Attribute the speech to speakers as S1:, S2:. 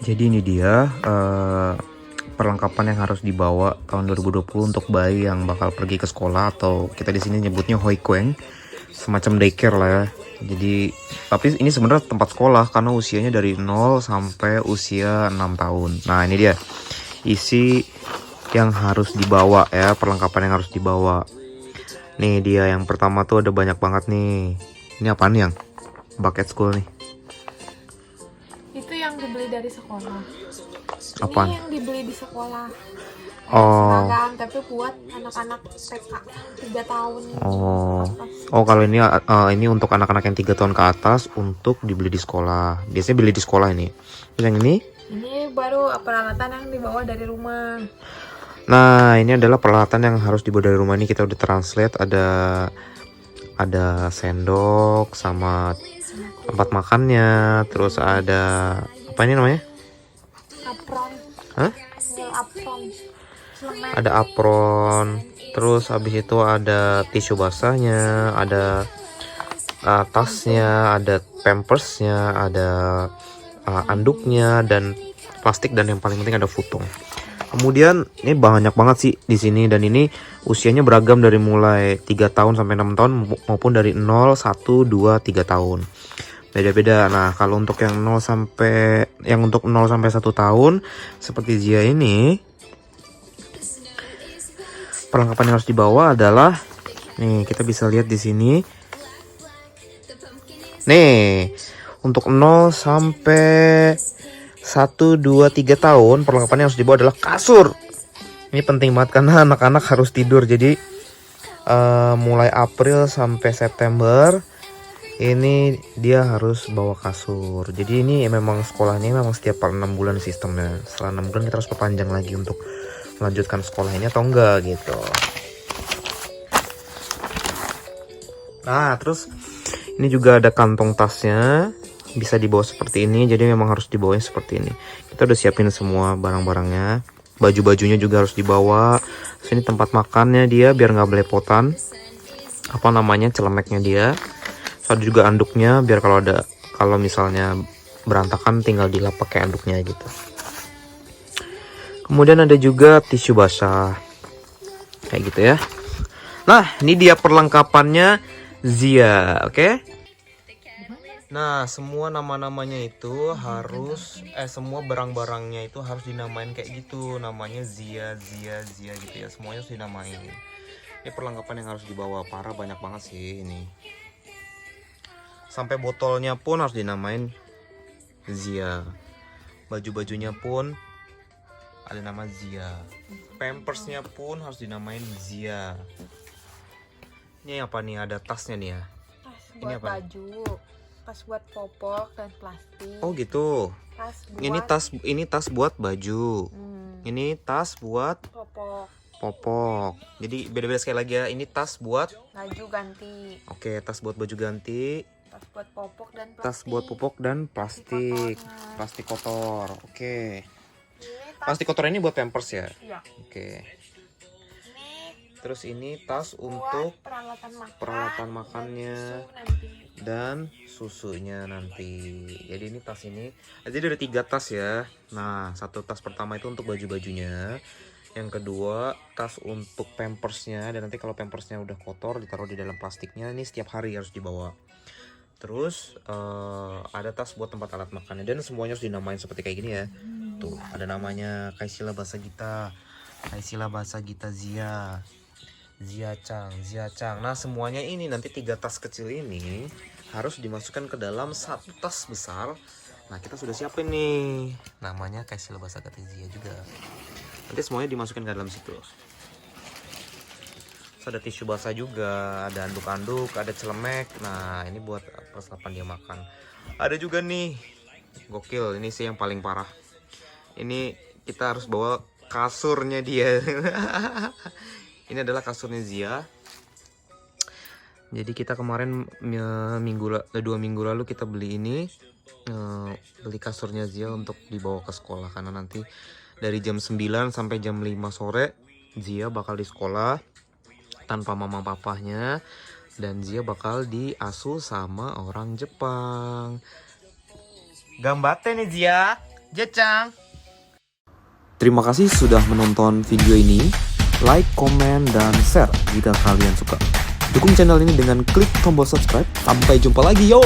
S1: Jadi ini dia perlengkapan yang harus dibawa tahun 2020 untuk bayi yang bakal pergi ke sekolah, atau kita di sini nyebutnya hoikweng, semacam daycare lah ya. Jadi tapi ini sebenarnya tempat sekolah karena usianya dari 0 sampai usia 6 tahun. Nah, ini dia isi yang harus dibawa ya, perlengkapan yang harus dibawa. Nih dia, yang pertama tuh ada banyak banget nih. Ini apaan yang bucket school nih?
S2: Itu yang dibeli dari sekolah.
S1: Apaan?
S2: Ini yang dibeli di sekolah.
S1: Oh.
S2: Seragam, tapi buat anak-anak TK 3 tahun.
S1: Oh,
S2: atas.
S1: oh kalau ini untuk anak-anak yang 3 tahun ke atas untuk dibeli di sekolah. Biasanya beli di sekolah ini. Terus yang ini?
S2: Ini baru peralatan yang dibawa dari rumah.
S1: Nah, ini adalah peralatan yang harus dibawa dari rumah. Ini kita udah translate, ada sendok sama tempat makannya, terus ada apa ini namanya?
S2: Apron.
S1: Hah?
S2: Apron. Celemek.
S1: Ada apron. Terus habis itu ada tisu basahnya, ada tasnya, ada pampersnya, ada anduknya dan plastik, dan yang paling penting ada futung. Kemudian ini banyak banget sih di sini, dan ini usianya beragam dari mulai 3 tahun sampai 6 tahun maupun dari 0, 1, 2, 3 tahun. Beda-beda. Nah, kalau untuk yang 0 sampai 1 tahun seperti Zia ini, perlengkapan yang harus dibawa adalah nih, kita bisa lihat di sini. Nih, untuk 0 sampai 1, 2, 3 tahun perlengkapan yang harus dibawa adalah kasur. Ini penting banget karena anak-anak harus tidur. Jadi mulai April sampai September ini dia harus bawa kasur. Jadi ini memang sekolahnya memang setiap 6 bulan sistemnya. Setelah 6 bulan kita harus perpanjang lagi untuk melanjutkan sekolahnya atau enggak gitu. Nah, terus ini juga ada kantong tasnya, bisa dibawa seperti ini. Jadi memang harus dibawanya seperti ini. Kita udah siapin semua barang-barangnya. Baju-bajunya juga harus dibawa. Sini tempat makannya dia biar nggak belepotan. Apa namanya, celemeknya dia. Ada juga anduknya biar kalau misalnya berantakan tinggal dilap pakai anduknya gitu. Kemudian ada juga tisu basah. Kayak gitu ya. Nah, ini dia perlengkapannya Zia, oke? Nah, semua nama-namanya itu harus semua barang-barangnya itu harus dinamain kayak gitu. Namanya Zia gitu ya. Semuanya harus dinamain. Ini perlengkapan yang harus dibawa. Parah, banyak banget sih ini. Sampai botolnya pun harus dinamain Zia. Baju-bajunya pun ada nama Zia. Pampersnya pun harus dinamain Zia. Ini apa nih? Ada tasnya nih ya.
S2: Tas
S1: Ini
S2: buat
S1: apa?
S2: baju, tas buat popok dan plastik.
S1: Oh gitu.
S2: Tas buat
S1: Ini tas buat baju. Ini tas buat popok. Jadi beda-beda sekali lagi ya. Ini tas buat
S2: baju ganti.
S1: Oke, tas buat baju ganti.
S2: Tas buat popok dan plastik.
S1: Tas buat popok dan plastik.
S2: Kotornya.
S1: Plastik kotor. Oke.
S2: Ini tas.
S1: Plastik kotor ini buat pampers ya.
S2: Iya.
S1: Oke.
S2: Ini
S1: Terus ini tas
S2: buat
S1: untuk
S2: peralatan
S1: makannya
S2: dan
S1: dan
S2: susu nanti.
S1: susunya nanti. Jadi ini tas ini. Jadi ada 3 tas ya. Nah, satu tas pertama itu untuk baju-bajunya. Yang kedua, tas untuk pampersnya. Dan nanti kalau pampersnya udah kotor ditaruh di dalam plastiknya. Ini setiap hari harus dibawa. Terus ada tas buat tempat alat makannya. Dan semuanya harus dinamain seperti kayak gini ya. Tuh, ada namanya Kaisila Bahasa Gita, Kaisila Bahasa Gita Zia, Zia Chang. Nah, semuanya ini nanti 3 tas kecil ini harus dimasukkan ke dalam satu tas besar. Nah, kita sudah siapin nih. Namanya Kaisila Bahasa Gita Zia juga. Nanti semuanya dimasukkan ke dalam situ. Terus ada tisu basah juga, ada anduk-anduk, ada celemek. Nah, ini buat persiapan dia makan. Ada juga nih, gokil, ini sih yang paling parah. Ini kita harus bawa kasurnya dia. Ini adalah kasurnya Zia. Jadi kita kemarin 2 minggu lalu kita beli ini, beli kasurnya Zia untuk dibawa ke sekolah. Karena nanti dari jam 9 sampai jam 5 sore Zia bakal di sekolah tanpa mama papahnya, dan Zia bakal diasuh sama orang Jepang. Gambate nih Zia. Jecang.
S3: Terima kasih sudah menonton video ini. Like, komen, dan share jika kalian suka. Dukung channel ini dengan klik tombol subscribe. Sampai jumpa lagi, yo!